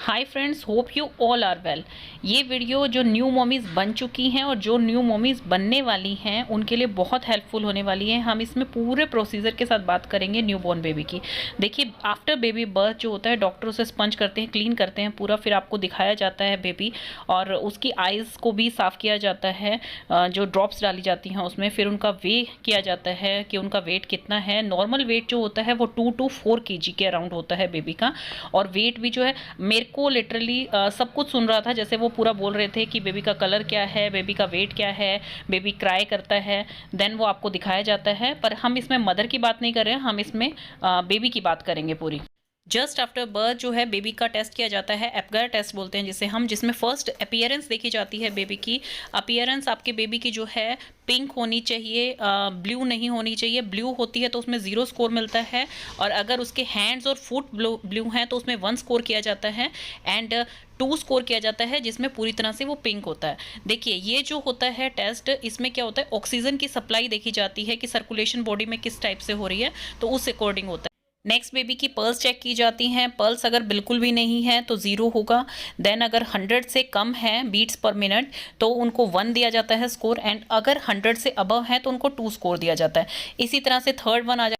Hi friends, hope you all are well. ये video जो new mommies बन चुकी हैं और जो न्यू मॉमीज़ बनने वाली हैं उनके लिए बहुत हेल्पफुल होने वाली है। हम इसमें पूरे प्रोसीजर के साथ बात करेंगे न्यू बॉर्न बेबी की। देखिए, आफ्टर बेबी बर्थ जो होता है डॉक्टर उसे स्पंज करते हैं, क्लीन करते हैं पूरा, फिर आपको दिखाया जाता है बेबी और उसकी आइज़ को भी साफ़ किया जाता है। जो ड्रॉप्स डाली जाती हैं उसमें, फिर उनका वे किया जाता है कि उनका वेट कितना है। नॉर्मल वेट जो होता है वो 2 to 4 kg के अराउंड होता है बेबी का। और वेट भी जो है, मेरे को लिटरली सब कुछ सुन रहा था, जैसे वो पूरा बोल रहे थे कि बेबी का कलर क्या है, बेबी का वेट क्या है, बेबी क्राई करता है, देन वो आपको दिखाया जाता है। पर हम इसमें मदर की बात नहीं कर रहे हैं, हम इसमें बेबी की बात करेंगे पूरी। जस्ट आफ्टर बर्थ जो है बेबी का टेस्ट किया जाता है, एपगर टेस्ट बोलते हैं जिसे हम, जिसमें फर्स्ट अपीयरेंस देखी जाती है बेबी की। अपीयरेंस आपके बेबी की जो है पिंक होनी चाहिए, ब्लू नहीं होनी चाहिए। ब्लू होती है तो उसमें 0 स्कोर मिलता है, और अगर उसके हैंड्स और फुट ब्लू हैं तो उसमें 1 स्कोर किया जाता है, एंड 2 स्कोर किया जाता है जिसमें पूरी तरह से वो पिंक होता है। देखिए, ये जो होता है टेस्ट, इसमें क्या होता है, ऑक्सीजन की सप्लाई देखी जाती है कि सर्कुलेशन बॉडी में किस टाइप से हो रही है, तो उस अकॉर्डिंग होता है। नेक्स्ट, बेबी की पल्स चेक की जाती हैं। पल्स अगर बिल्कुल भी नहीं है तो 0 होगा। देन अगर 100 से कम है बीट्स पर मिनट तो उनको 1 दिया जाता है स्कोर, एंड अगर 100 से अबव है तो उनको 2 स्कोर दिया जाता है। इसी तरह से थर्ड वन आ जाता है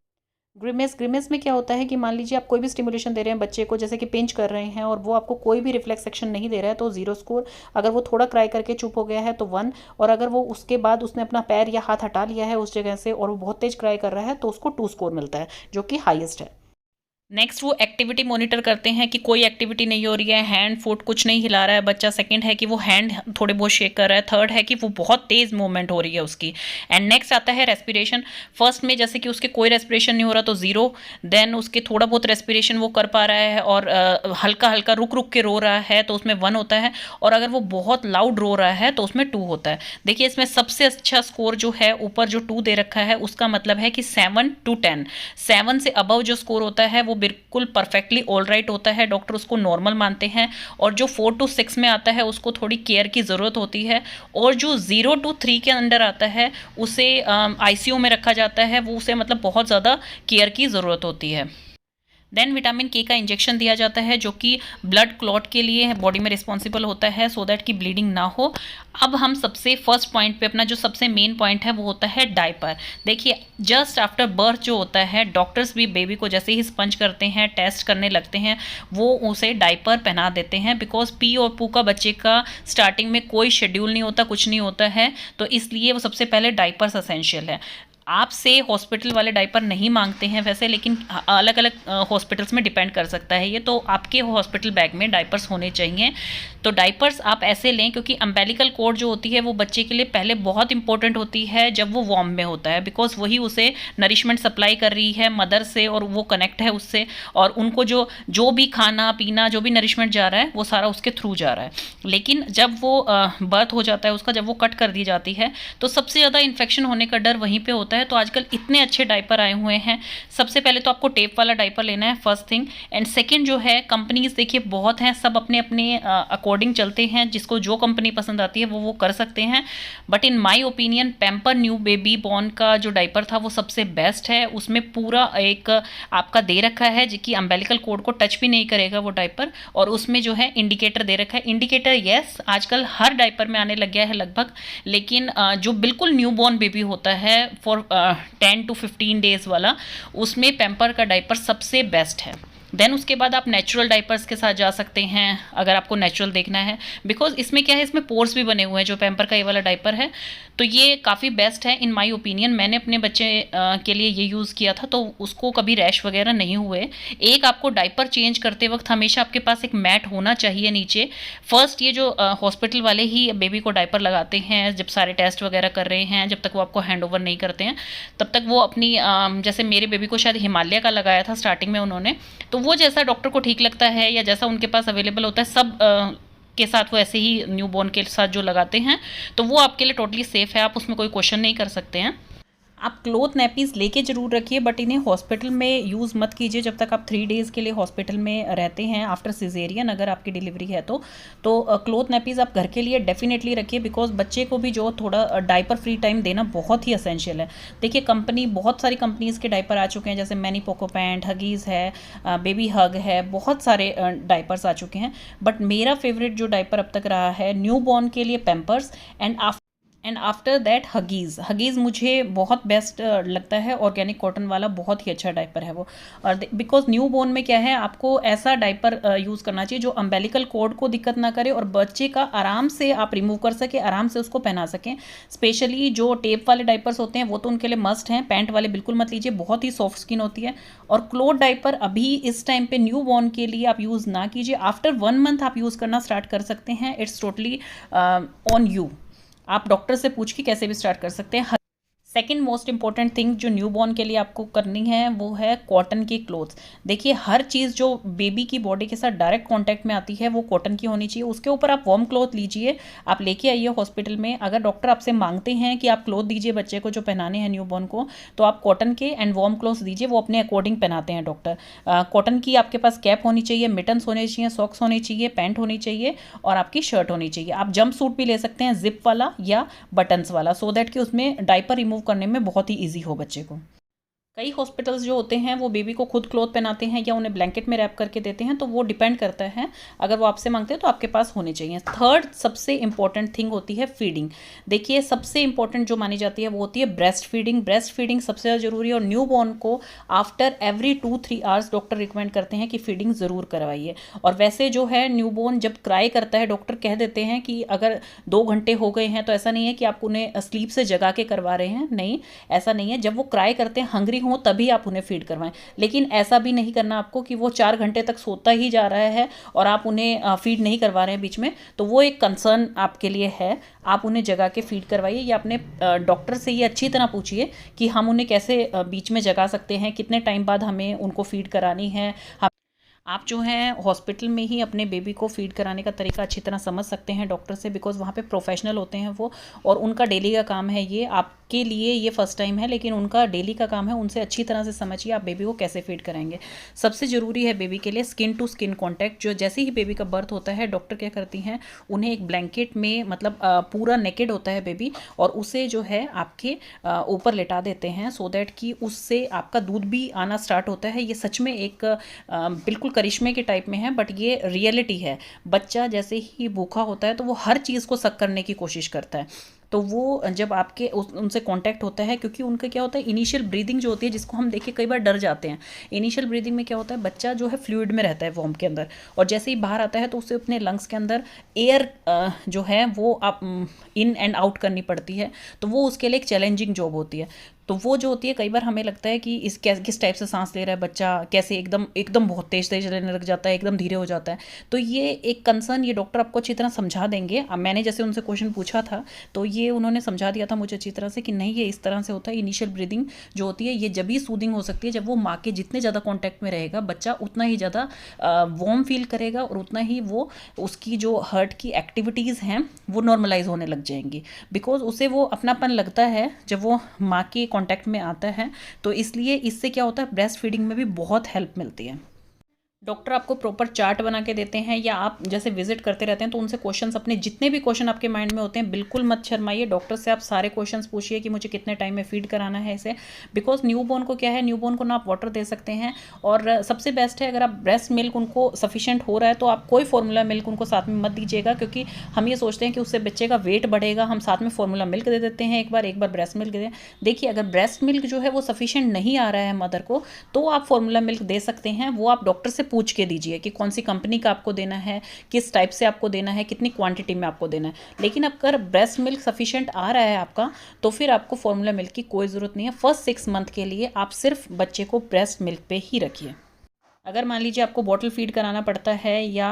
ग्रिमेस में क्या होता है कि मान लीजिए आप कोई भी स्टिमुलेशन दे रहे हैं बच्चे को, जैसे कि पिंच कर रहे हैं और वो आपको कोई भी रिफ्लेक्स एक्शन नहीं दे रहा है तो 0 स्कोर। अगर वो थोड़ा क्राई करके चुप हो गया है तो 1, और अगर वो उसके बाद उसने अपना पैर या हाथ हटा लिया है उस जगह से और वो बहुत तेज क्राई कर रहा है तो उसको 2 स्कोर मिलता है, जो कि हाईएस्ट है। नेक्स्ट, वो एक्टिविटी मॉनिटर करते हैं कि कोई एक्टिविटी नहीं हो रही है, हैंड फुट कुछ नहीं हिला रहा है बच्चा। सेकंड है कि वो हैंड थोड़े बहुत शेक कर रहा है। थर्ड है कि वो बहुत तेज़ मूवमेंट हो रही है उसकी। एंड नेक्स्ट आता है रेस्पिरेशन। फर्स्ट में जैसे कि उसके कोई रेस्पिरेशन नहीं हो रहा तो 0, देन उसके थोड़ा बहुत रेस्पिरेशन वो कर पा रहा है और हल्का हल्का रुक रुक के रो रहा है तो उसमें 1 होता है, और अगर वो बहुत लाउड रो रहा है तो उसमें 2 होता है। देखिए, इसमें सबसे अच्छा स्कोर जो है, ऊपर जो 2 दे रखा है उसका मतलब है कि 7 to 10। 7 से अबव जो स्कोर होता है वो बिल्कुल परफेक्टली ऑल राइट होता है, डॉक्टर उसको नॉर्मल मानते हैं। और जो 4 to 6 में आता है उसको थोड़ी केयर की ज़रूरत होती है, और जो 0 to 3 के अंदर आता है उसे आईसीयू में रखा जाता है, वो उसे मतलब बहुत ज़्यादा केयर की ज़रूरत होती है। देन विटामिन के का इंजेक्शन दिया जाता है जो कि ब्लड क्लॉट के लिए बॉडी में रिस्पॉन्सिबल होता है, सो दैट कि ब्लीडिंग ना हो। अब हम सबसे फर्स्ट पॉइंट पे, अपना जो सबसे मेन पॉइंट है वो होता है डायपर। देखिए, जस्ट आफ्टर बर्थ जो होता है, डॉक्टर्स भी बेबी को जैसे ही स्पंज करते हैं, टेस्ट करने लगते हैं, वो उसे डायपर पहना देते हैं, बिकॉज पी और पू का बच्चे का स्टार्टिंग में कोई शेड्यूल नहीं होता, कुछ नहीं होता है, तो इसलिए वो सबसे पहले डायपर्स असेंशियल है। आपसे हॉस्पिटल वाले डायपर नहीं मांगते हैं वैसे, लेकिन अलग अलग हॉस्पिटल्स में डिपेंड कर सकता है ये, तो आपके हॉस्पिटल बैग में डायपर्स होने चाहिए। तो डायपर्स आप ऐसे लें, क्योंकि अम्बेलिकल कॉर्ड जो होती है वो बच्चे के लिए पहले बहुत इंपॉर्टेंट होती है जब वो वार्म में होता है, बिकॉज वही उसे नरिशमेंट सप्लाई कर रही है मदर से, और वो कनेक्ट है उससे, और उनको जो भी खाना पीना, जो भी नरिशमेंट जा रहा है वो सारा उसके थ्रू जा रहा है। लेकिन जब वो बर्थ हो जाता है उसका, जब वो कट कर दी जाती है तो सबसे ज़्यादा इन्फेक्शन होने का डर वहीं पर होता है। तो आजकल इतने अच्छे डायपर आए हुए हैं। सबसे पहले तो आपको टेप वाला डायपर लेना है, फर्स्ट थिंग। एंड सेकंड जो है, कंपनीज देखिए बहुत हैं, सब अपने अपने अकॉर्डिंग चलते हैं, जिसको जो कंपनी पसंद आती है वो कर सकते हैं। But in my opinion, pamper new baby born का जो डायपर था वो सबसे बेस्ट है। उसमें पूरा एक आपका दे रखा है जो कि अम्बेलिकल कॉर्ड को टच भी नहीं करेगा वो डायपर, और उसमें जो है इंडिकेटर दे रखा है। इंडिकेटर यस, आजकल हर डायपर में आने लग गया है लगभग, लेकिन जो बिल्कुल न्यू बॉर्न बेबी होता है फॉर 10 to 15 डेज वाला, उसमें पैम्पर का डायपर सबसे बेस्ट है। देन उसके बाद आप नेचुरल डायपर्स के साथ जा सकते हैं अगर आपको नेचुरल देखना है, बिकॉज इसमें क्या है, इसमें पोर्स भी बने हुए हैं जो पैम्पर का ये वाला डायपर है, तो ये काफ़ी बेस्ट है इन माय ओपिनियन। मैंने अपने बच्चे के लिए ये यूज़ किया था तो उसको कभी रैश वगैरह नहीं हुए। एक आपको डायपर चेंज करते वक्त हमेशा आपके पास एक मैट होना चाहिए नीचे। फर्स्ट, ये जो हॉस्पिटल वाले ही बेबी को डायपर लगाते हैं जब सारे टेस्ट वगैरह कर रहे हैं, जब तक वो आपको हैंड ओवर नहीं करते हैं तब तक वो अपनी जैसे मेरे बेबी को शायद हिमालय का लगाया था स्टार्टिंग में उन्होंने, तो वो जैसा डॉक्टर को ठीक लगता है या जैसा उनके पास अवेलेबल होता है, सब के साथ वो ऐसे ही न्यूबॉर्न के साथ जो लगाते हैं, तो वो आपके लिए टोटली सेफ है, आप उसमें कोई क्वेश्चन नहीं कर सकते हैं। आप क्लोथ नैपीज़ लेके ज़रूर रखिए, बट इन्हें हॉस्पिटल में यूज़ मत कीजिए जब तक आप 3 डेज़ के लिए हॉस्पिटल में रहते हैं आफ्टर सिजेरियन, अगर आपकी डिलीवरी है तो क्लोथ नैपीज़ आप घर के लिए डेफिनेटली रखिए, बिकॉज बच्चे को भी जो थोड़ा डाइपर फ्री टाइम देना बहुत ही असेंशियल है। देखिए बहुत सारी कंपनीज़ के डाइपर आ चुके हैं, जैसे मैनी पोको पैंट, हगीज़ है, बेबी हग है, बहुत सारे डाइपर्स आ चुके हैं। बट मेरा फेवरेट जो डाइपर अब तक रहा है न्यू बॉर्न के लिए Pampers, and after that Huggies मुझे बहुत बेस्ट लगता है। ऑर्गेनिक कॉटन वाला बहुत ही अच्छा डाइपर है वो। और बिकॉज न्यू बोर्न में क्या है, आपको ऐसा डाइपर यूज़ करना चाहिए जो अम्बेलिकल कॉर्ड को दिक्कत ना करे और बच्चे का आराम से आप रिमूव कर सके, आराम से उसको पहना सकें। स्पेशली जो टेप वाले डाइपर्स होते हैं वो तो उनके लिए मस्ट हैं, पैंट वाले बिल्कुल मत लीजिए, बहुत ही सॉफ्ट स्किन होती है। और क्लोथ डाइपर अभी इस टाइम पे न्यू बॉर्न के लिए आप यूज़ ना कीजिए। आफ्टर 1 मंथ आप यूज़ करना स्टार्ट कर सकते हैं। इट्स टोटली ऑन यू, आप डॉक्टर से पूछ के कैसे भी स्टार्ट कर सकते हैं। सेकेंड मोस्ट इंपॉर्टेंट थिंग जो न्यूबॉर्न के लिए आपको करनी है वो है कॉटन की क्लोथ्स। देखिए हर चीज़ जो बेबी की बॉडी के साथ डायरेक्ट कांटेक्ट में आती है वो कॉटन की होनी चाहिए। उसके ऊपर आप वार्म क्लॉथ लीजिए, आप लेके आइए हॉस्पिटल में। अगर डॉक्टर आपसे मांगते हैं कि आप क्लॉथ दीजिए बच्चे को जो पहनाने हैं न्यूबॉर्न को, तो आप कॉटन के एंड वार्म क्लॉथ्स दीजिए, वो अपने अकॉर्डिंग पहनाते हैं डॉक्टर। कॉटन की आपके पास कैप होनी चाहिए, मिटन्स होने चाहिए, सॉक्स होने चाहिए, पैंट होनी चाहिए और आपकी शर्ट होनी चाहिए। आप जंप सूट भी ले सकते हैं, जिप वाला या बटन्स वाला, सो दैट कि उसमें डाइपर रिमूव करने में बहुत ही ईजी हो बच्चे को। कई हॉस्पिटल्स जो होते हैं वो बेबी को खुद क्लॉथ पहनाते हैं या उन्हें ब्लैंकेट में रैप करके देते हैं, तो वो डिपेंड करता है। अगर वो आपसे मांगते हैं तो आपके पास होने चाहिए। थर्ड सबसे इंपॉर्टेंट थिंग होती है फीडिंग। देखिए सबसे इंपॉर्टेंट जो मानी जाती है वो होती है ब्रेस्ट फीडिंग। ब्रेस्ट फीडिंग सबसे ज़्यादा जरूरी है और न्यू बॉर्न को after every 2-3 hours doctor recommend करते हैं कि फीडिंग ज़रूर करवाइए। और वैसे जो है न्यू बॉर्न जब क्राई करता है, डॉक्टर कह देते हैं कि अगर 2 घंटे हो गए हैं, तो ऐसा नहीं है कि आप उन्हें स्लीप से जगा के करवा रहे हैं, नहीं ऐसा नहीं है। जब वो क्राई करते हैं, हंग्री हो, तभी आप उन्हें फीड करवाएं। लेकिन ऐसा भी नहीं करना आपको कि वो 4 घंटे तक सोता ही जा रहा है और आप उन्हें फीड नहीं करवा रहे हैं बीच में, तो वो एक कंसर्न आपके लिए है। आप उन्हें जगा के फीड करवाइए या अपने डॉक्टर से ये अच्छी तरह पूछिए कि हम उन्हें कैसे बीच में जगा सकते हैं, कितने टाइम बाद हमें उनको फीड करानी है। आप जो है हॉस्पिटल में ही अपने बेबी को फीड कराने का तरीका अच्छी तरह समझ सकते हैं डॉक्टर से, बिकॉज वहाँ पे प्रोफेशनल होते हैं वो, और उनका डेली का काम है ये। आपके लिए ये फर्स्ट टाइम है, लेकिन उनका डेली का काम है। उनसे अच्छी तरह से समझिए आप बेबी को कैसे फीड कराएंगे। सबसे ज़रूरी है बेबी के लिए स्किन टू स्किन कॉन्टैक्ट। जो जैसे ही बेबी का बर्थ होता है, डॉक्टर क्या करती हैं, उन्हें एक ब्लैंकेट में, मतलब पूरा नेकेड होता है बेबी, और उसे जो है आपके ऊपर लेटा देते हैं, सो दैट कि उससे आपका दूध भी आना स्टार्ट होता है। ये सच में एक बिल्कुल करिश्मे के टाइप में है, बट ये रियलिटी है। बच्चा जैसे ही भूखा होता है तो वो हर चीज़ को सक करने की कोशिश करता है। तो वो जब आपके उनसे कांटेक्ट होता है, क्योंकि उनका क्या होता है, इनिशियल ब्रीदिंग जो होती है, जिसको हम देखिए कई बार डर जाते हैं। इनिशियल ब्रीदिंग में क्या होता है, बच्चा जो है फ्लूइड में रहता है वॉर्म के अंदर, और जैसे ही बाहर आता है तो उसे अपने लंग्स के अंदर एयर जो है वो आप इन एंड आउट करनी पड़ती है। तो वो उसके लिए एक चैलेंजिंग जॉब होती है। तो वो जो होती है, कई बार हमें लगता है कि किस टाइप से सांस ले रहा है बच्चा, कैसे एकदम एकदम बहुत तेज तेज लेने लग जाता है, एकदम धीरे हो जाता है। तो ये एक कंसर्न ये डॉक्टर आपको अच्छी तरह समझा देंगे। अब मैंने जैसे उनसे क्वेश्चन पूछा था तो ये उन्होंने समझा दिया था मुझे अच्छी तरह से कि नहीं, ये इस तरह से होता है। इनिशियल ब्रीदिंग जो होती है ये जब भी सूदिंग हो सकती है जब वो माँ के जितने ज़्यादा कॉन्टैक्ट में रहेगा, बच्चा उतना ही ज़्यादा वार्म फील करेगा और उतना ही वो उसकी जो हार्ट की एक्टिविटीज़ हैं वो नॉर्मलाइज होने लग जाएंगी। बिकॉज उसे वो अपनापन लगता है जब वो माँ के कांटेक्ट में आता है। तो इसलिए इससे क्या होता है, ब्रेस्ट फीडिंग में भी बहुत हेल्प मिलती है। डॉक्टर आपको प्रॉपर चार्ट बना के देते हैं, या आप जैसे विजिट करते रहते हैं तो उनसे क्वेश्चंस, अपने जितने भी क्वेश्चन आपके माइंड में होते हैं, बिल्कुल मत शर्माइए। डॉक्टर से आप सारे क्वेश्चंस पूछिए कि मुझे कितने टाइम में फीड कराना है इसे। बिकॉज न्यूबॉर्न को क्या है, न्यूबॉर्न को ना आप वाटर दे सकते हैं, और सबसे बेस्ट है अगर आप ब्रेस्ट मिल्क उनको सफिशिएंट हो रहा है तो आप कोई फॉर्मूला मिल्क उनको साथ में मत दीजिएगा, क्योंकि हम ये सोचते हैं कि उससे बच्चे का वेट बढ़ेगा। हम साथ में फॉर्मूला मिल्क दे देते हैं, एक बार ब्रेस्ट मिल्क दे दें। देखिए अगर ब्रेस्ट मिल्क जो है वो सफिशिएंट नहीं आ रहा है मदर को, तो आप फॉर्मूला मिल्क दे सकते हैं। वो आप डॉक्टर से पूछ के दीजिए कि कौन सी कंपनी का आपको देना है, किस टाइप से आपको देना है, कितनी क्वांटिटी में आपको देना है। लेकिन अगर ब्रेस्ट मिल्क सफिशिएंट आ रहा है आपका, तो फिर आपको फॉर्मूला मिल्क की कोई ज़रूरत नहीं है। फर्स्ट 6 मंथ के लिए आप सिर्फ बच्चे को ब्रेस्ट मिल्क पे ही रखिए। अगर मान लीजिए आपको बॉटल फीड कराना पड़ता है या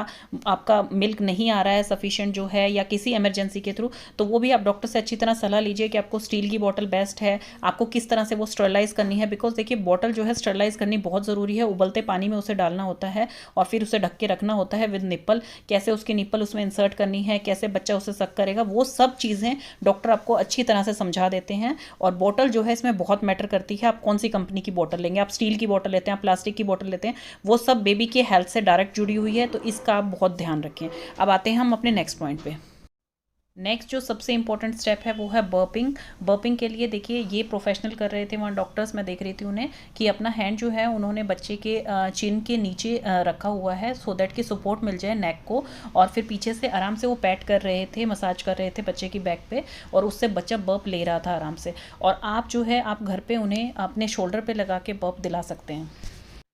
आपका मिल्क नहीं आ रहा है सफिशिएंट जो है, या किसी इमरजेंसी के थ्रू, तो वो भी आप डॉक्टर से अच्छी तरह सलाह लीजिए कि आपको स्टील की बॉटल बेस्ट है, आपको किस तरह से वो स्टरलाइज करनी है। बिकॉज देखिए बॉटल जो है स्टरलाइज करनी बहुत ज़रूरी है, उबलते पानी में उसे डालना होता है और फिर उसे ढक के रखना होता है विद निप्पल। कैसे उसकी निप्पल उसमें इंसर्ट करनी है, कैसे बच्चा उसे सक करेगा, वो सब चीज़ें डॉक्टर आपको अच्छी तरह से समझा देते हैं। और बॉटल जो है इसमें बहुत मैटर करती है, आप कौन सी कंपनी की बॉटल लेंगे, आप स्टील की बॉटल लेते हैं, आप प्लास्टिक की बॉटल लेते हैं, वो सब बेबी के हेल्थ से डायरेक्ट जुड़ी हुई है, तो इसका आप बहुत ध्यान रखें। अब आते हैं हम अपने नेक्स्ट पॉइंट पे। नेक्स्ट जो सबसे इंपॉर्टेंट स्टेप है वो है बर्पिंग। बर्पिंग के लिए देखिए ये प्रोफेशनल कर रहे थे वहाँ डॉक्टर्स, मैं देख रही थी उन्हें कि अपना हैंड जो है उन्होंने बच्चे के चिन के नीचे रखा हुआ है सो दैट कि सपोर्ट मिल जाए नेक को, और फिर पीछे से आराम से वो पैट कर रहे थे, मसाज कर रहे थे बच्चे की बैक पे, और उससे बच्चा बर्प ले रहा था आराम से। और आप जो है आप घर पे उन्हें अपने शोल्डर पे लगा के बर्प दिला सकते हैं।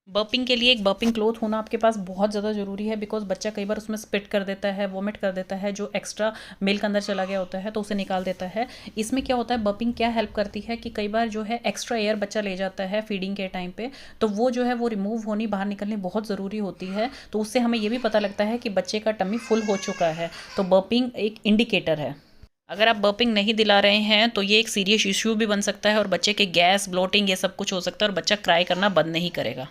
बर्पिंग के लिए एक बर्पिंग क्लॉथ होना आपके पास बहुत ज़्यादा ज़रूरी है, बिकॉज बच्चा कई बार उसमें स्पिट कर देता है, वोमिट कर देता है, जो एक्स्ट्रा मिल्क अंदर चला गया होता है तो उसे निकाल देता है। इसमें क्या होता है, बर्पिंग क्या हेल्प करती है कि कई बार जो है एक्स्ट्रा एयर बच्चा ले जाता है फीडिंग के टाइम पे, तो वो जो है वो रिमूव होनी, बाहर निकलनी बहुत ज़रूरी होती है। तो उससे हमें ये भी पता लगता है कि बच्चे का टमी फुल हो चुका है, तो बर्पिंग एक इंडिकेटर है। अगर आप बर्पिंग नहीं दिला रहे हैं तो ये एक सीरियस इश्यू भी बन सकता है, और बच्चे के गैस, ब्लोटिंग, ये सब कुछ हो सकता है, और बच्चा क्राई करना बंद नहीं करेगा।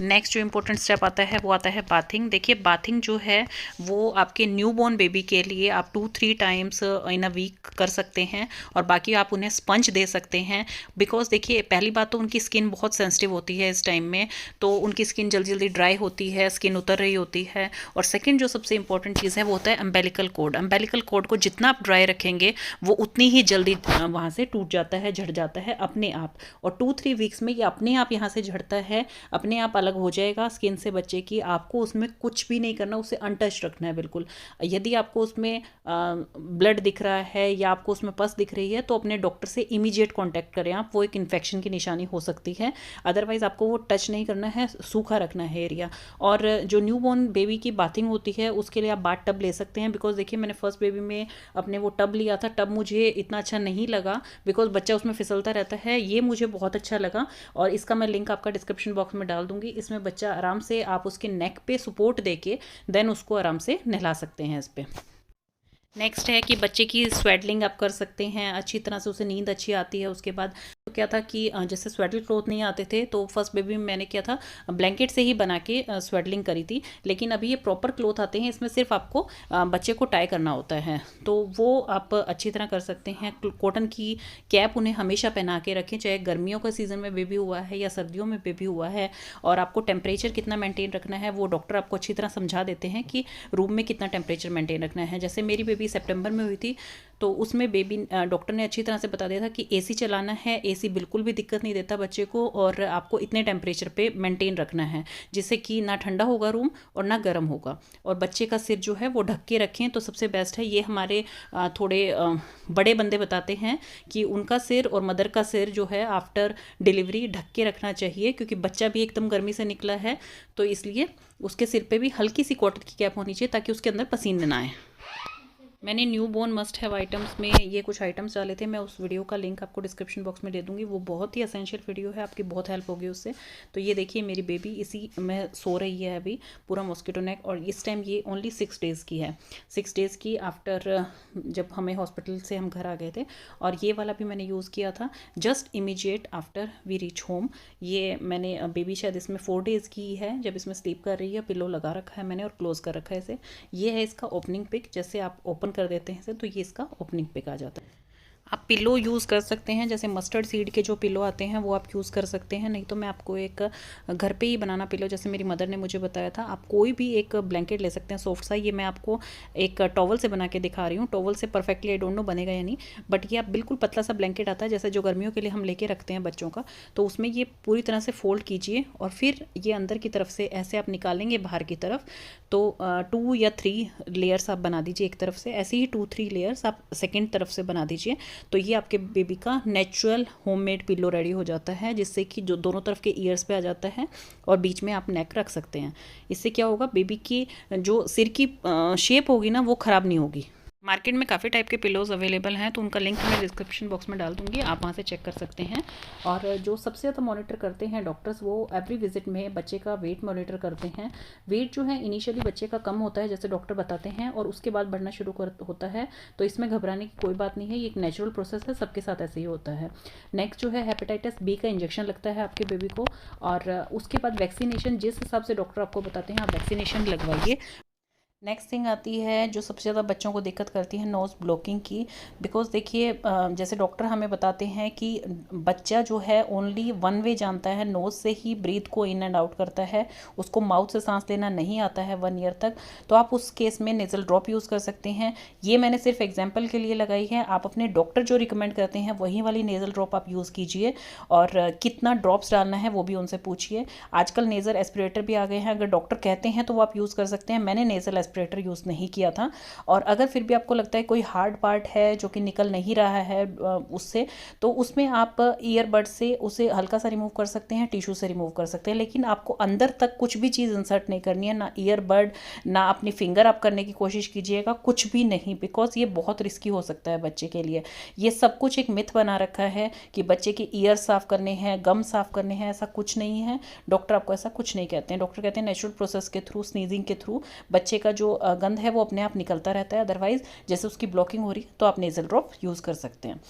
नेक्स्ट जो इंपॉर्टेंट स्टेप आता है वो आता है बाथिंग। देखिए बाथिंग जो है वो आपके न्यूबॉर्न बेबी के लिए आप 2-3 टाइम्स इन अ वीक कर सकते हैं, और बाकी आप उन्हें स्पंज दे सकते हैं। बिकॉज देखिए पहली बात तो उनकी स्किन बहुत सेंसिटिव होती है इस टाइम में, तो उनकी स्किन जल्दी जल्दी ड्राई होती है, स्किन उतर रही होती है। और सेकेंड जो सबसे इंपॉर्टेंट चीज़ है वो होता है अम्बेलिकल कॉर्ड। अम्बेलिकल कॉर्ड को जितना आप ड्राई रखेंगे वो उतनी ही जल्दी वहाँ से टूट जाता है, झड़ जाता है अपने आप, और 2-3 वीक्स में ये अपने आप यहाँ से झड़ता है, अपने आप अलग हो जाएगा स्किन से बच्चे की। आपको उसमें कुछ भी नहीं करना, उसे अनटच रखना है बिल्कुल। यदि आपको उसमें ब्लड दिख रहा है या आपको उसमें पस दिख रही है तो अपने डॉक्टर से इमीडिएट कांटेक्ट करें आप, वो एक इन्फेक्शन की निशानी हो सकती है। अदरवाइज आपको वो टच नहीं करना है, सूखा रखना है एरिया। और जो न्यूबॉर्न बेबी की बाथिंग होती है उसके लिए आप बाथ टब ले सकते हैं। बिकॉज देखिए मैंने फर्स्ट बेबी में अपने वो टब लिया था, टब मुझे इतना अच्छा नहीं लगा बिकॉज बच्चा उसमें फिसलता रहता है। ये मुझे बहुत अच्छा लगा, और इसका मैं लिंक आपका डिस्क्रिप्शन बॉक्स में डाल दूंगी। इसमें बच्चा आराम से आप उसके नेक पे सपोर्ट देके देन उसको आराम से नहला सकते हैं इस पे। नेक्स्ट है कि बच्चे की स्वेडलिंग आप कर सकते हैं, अच्छी तरह से उसे नींद अच्छी आती है। उसके बाद तो क्या था कि जैसे स्वेडल क्लॉथ नहीं आते थे तो फर्स्ट बेबी में मैंने क्या था ब्लैंकेट से ही बना के स्वेडलिंग करी थी, लेकिन अभी ये प्रॉपर क्लॉथ आते हैं, इसमें सिर्फ आपको बच्चे को टाई करना होता है, तो वो आप अच्छी तरह कर सकते हैं। कॉटन की कैप उन्हें हमेशा पहना के रखें, चाहे गर्मियों का सीज़न में बेबी हुआ है या सर्दियों में बेबी हुआ है। और आपको टेम्परेचर कितना मेंटेन रखना है वो डॉक्टर आपको अच्छी तरह समझा देते हैं कि रूम में कितना टेम्परेचर मेंटेन रखना है। जैसे मेरी बेबी सितंबर में हुई थी तो उसमें बेबी डॉक्टर ने अच्छी तरह से बता दिया था कि एसी चलाना है, एसी बिल्कुल भी दिक्कत नहीं देता बच्चे को, और आपको इतने टेम्परेचर पे मेंटेन रखना है जिससे कि ना ठंडा होगा रूम और ना गर्म होगा। और बच्चे का सिर जो है वो ढक के रखें तो सबसे बेस्ट है। ये हमारे थोड़े बड़े बंदे बताते हैं कि उनका सिर और मदर का सिर जो है आफ्टर डिलीवरी ढक के रखना चाहिए, क्योंकि बच्चा भी एकदम गर्मी से निकला है, तो इसलिए उसके सिर पे भी हल्की सी कॉटन की कैप होनी चाहिए ताकि उसके अंदर पसीने ना आए। मैंने newborn must have items में ये कुछ आइटम्स डाले थे, मैं उस वीडियो का लिंक आपको डिस्क्रिप्शन बॉक्स में दे दूँगी। वो बहुत ही एसेंशियल वीडियो है, आपकी बहुत हेल्प होगी उससे। तो ये देखिए मेरी बेबी इसी में सो रही है अभी, पूरा मॉस्किटो नेक, और इस टाइम ये ओनली 6 डेज़ की है। 6 डेज़ की आफ्टर जब हमें हॉस्पिटल से हम घर आ गए थे। और ये वाला भी मैंने यूज़ किया था just immediate after we reach home. ये मैंने बेबी शायद इसमें 4 डेज़ की है, जब इसमें स्लीप कर रही है, पिलो लगा रखा है मैंने और क्लोज कर रखा है इसे। ये है इसका ओपनिंग पिक, जैसे आप ओपन कर देते हैं तो ये इसका ओपनिंग पिक आ जाता है। आप पिलो यूज़ कर सकते हैं, जैसे मस्टर्ड सीड के जो पिलो आते हैं वो आप यूज़ कर सकते हैं, नहीं तो मैं आपको एक घर पे ही बनाना पिलो जैसे मेरी मदर ने मुझे बताया था, आप कोई भी एक ब्लैंकेट ले सकते हैं सॉफ्ट सा। ये मैं आपको एक टॉवल से बना के दिखा रही हूँ, टॉवल से परफेक्टली आई डोंट नो बनेगा या नहीं, बट ये आप बिल्कुल पतला सा ब्लैंकेट आता है जैसे जो गर्मियों के लिए हम लेके रखते हैं बच्चों का। तो उसमें ये पूरी तरह से फोल्ड कीजिए और फिर ये अंदर की तरफ से ऐसे आप निकालेंगे बाहर की तरफ, तो 2 या 3 लेयर्स आप बना दीजिए एक तरफ से, ऐसे ही 2-3 लेयर्स आप सेकेंड तरफ से बना दीजिए। तो ये आपके बेबी का नेचुरल होममेड पिलो रेडी हो जाता है, जिससे कि जो दोनों तरफ के ईयर्स पे आ जाता है और बीच में आप नेक रख सकते हैं। इससे क्या होगा, बेबी की जो सिर की शेप होगी ना वो ख़राब नहीं होगी। मार्केट में काफ़ी टाइप के पिलोज़ अवेलेबल हैं, तो उनका लिंक मैं डिस्क्रिप्शन बॉक्स में डाल दूँगी, आप वहाँ से चेक कर सकते हैं। और जो सबसे ज़्यादा मॉनिटर करते हैं डॉक्टर्स, वो एवरी विजिट में बच्चे का वेट मॉनिटर करते हैं। वेट जो है इनिशियली बच्चे का कम होता है जैसे डॉक्टर बताते हैं, और उसके बाद बढ़ना शुरू होता है, तो इसमें घबराने की कोई बात नहीं है, ये एक नेचुरल प्रोसेस है, सबके साथ ऐसे ही होता है। नेक्स्ट जो है हेपेटाइटिस बी का इंजेक्शन लगता है आपके बेबी को, और उसके बाद वैक्सीनेशन जिस हिसाब से डॉक्टर आपको बताते हैं आप वैक्सीनेशन लगवाइए। नेक्स्ट थिंग आती है जो सबसे ज़्यादा बच्चों को दिक्कत करती है, नोज़ ब्लॉकिंग की। बिकॉज देखिए जैसे डॉक्टर हमें बताते हैं कि बच्चा जो है ओनली वन वे जानता है, नोज़ से ही ब्रीथ को इन एंड आउट करता है, उसको माउथ से सांस लेना नहीं आता है 1 ईयर तक। तो आप उस केस में नेज़ल ड्रॉप यूज़ कर सकते हैं। ये मैंने सिर्फ एग्जाम्पल के लिए लगाई है, आप अपने डॉक्टर जो रिकमेंड करते हैं वही वाली नेज़ल ड्रॉप आप यूज़ कीजिए, और कितना ड्रॉप्स डालना है वो भी उनसे पूछिए। आजकल नेज़ल एस्पिरेटर भी आ गए हैं, अगर डॉक्टर कहते हैं तो वो आप यूज़ कर सकते हैं। मैंने नेज़ल एस्पिरेटर यूज़ नहीं किया था। और अगर फिर भी आपको लगता है कोई हार्ड पार्ट है जो कि निकल नहीं रहा है उससे, तो उसमें आप ईयरबड से उसे हल्का सा रिमूव कर सकते हैं, टिश्यू से रिमूव कर सकते हैं, लेकिन आपको अंदर तक कुछ भी चीज़ इंसर्ट नहीं करनी है, ना ईयरबड, ना अपनी फिंगर आप करने की कोशिश कीजिएगा, कुछ भी नहीं, बिकॉज ये बहुत रिस्की हो सकता है बच्चे के लिए। ये सब कुछ एक मिथ बना रखा है कि बच्चे के ईयर साफ़ करने हैं, गम साफ़ करने हैं, ऐसा कुछ नहीं है। डॉक्टर आपको ऐसा कुछ नहीं कहते हैं। डॉक्टर कहते हैं नेचुरल प्रोसेस के थ्रू, स्नीजिंग के थ्रू बच्चे का जो गंद है वो अपने आप निकलता रहता है। अदरवाइज जैसे उसकी ब्लॉकिंग हो रही है तो आप नेज़ल ड्रॉप यूज़ कर सकते हैं।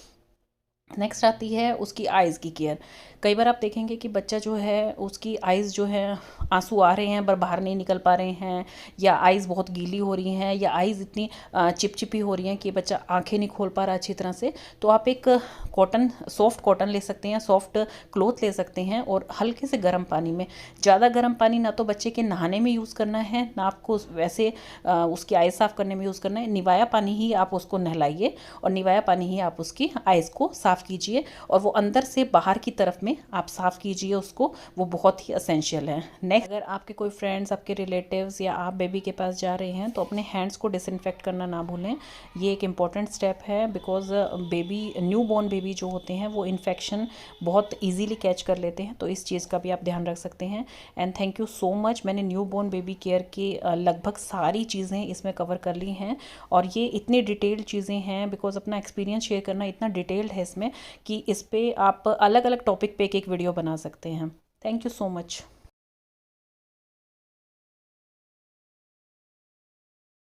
नेक्स्ट आती है उसकी आइज़ की केयर। कई बार आप देखेंगे कि बच्चा जो है उसकी आइज़ जो है आंसू आ रहे हैं पर बाहर नहीं निकल पा रहे हैं, या आइज़ बहुत गीली हो रही हैं, या आइज़ इतनी चिपचिपी हो रही हैं कि बच्चा आंखें नहीं खोल पा रहा अच्छी तरह से। तो आप एक कॉटन, सॉफ्ट कॉटन ले सकते हैं, सॉफ्ट क्लोथ ले सकते हैं, और हल्के से गर्म पानी में, ज़्यादा गर्म पानी ना तो बच्चे के नहाने में यूज़ करना है, ना आपको वैसे उसकी आइज़ साफ़ करने में यूज़ करना है। निवाया पानी ही आप उसको नहलाइए, और निवाया पानी ही आप उसकी आइज़ को साफ़ कीजिए, और वो अंदर से बाहर की तरफ में आप साफ़ कीजिए उसको, वो बहुत ही असेंशियल है। नेक्स्ट, अगर आपके कोई फ्रेंड्स, आपके रिलेटिव्स या आप बेबी के पास जा रहे हैं तो अपने हैंड्स को डिसइंफेक्ट करना ना भूलें। ये एक इम्पॉर्टेंट स्टेप है, because baby, new born baby जो होते हैं वो इन्फेक्शन बहुत ईजीली कैच कर लेते हैं, तो इस चीज़ का भी आप ध्यान रख सकते हैं। And thank you so much, मैंने न्यू बॉर्न बेबी केयर की लगभग सारी चीज़ें इसमें कवर कर ली हैं, और ये इतनी डिटेल्ड चीज़ें हैं, बिकॉज अपना एक्सपीरियंस शेयर करना इतना डिटेल्ड है इसमें कि इस पे आप अलग अलग टॉपिक पे एक वीडियो बना सकते हैं। Thank you so much.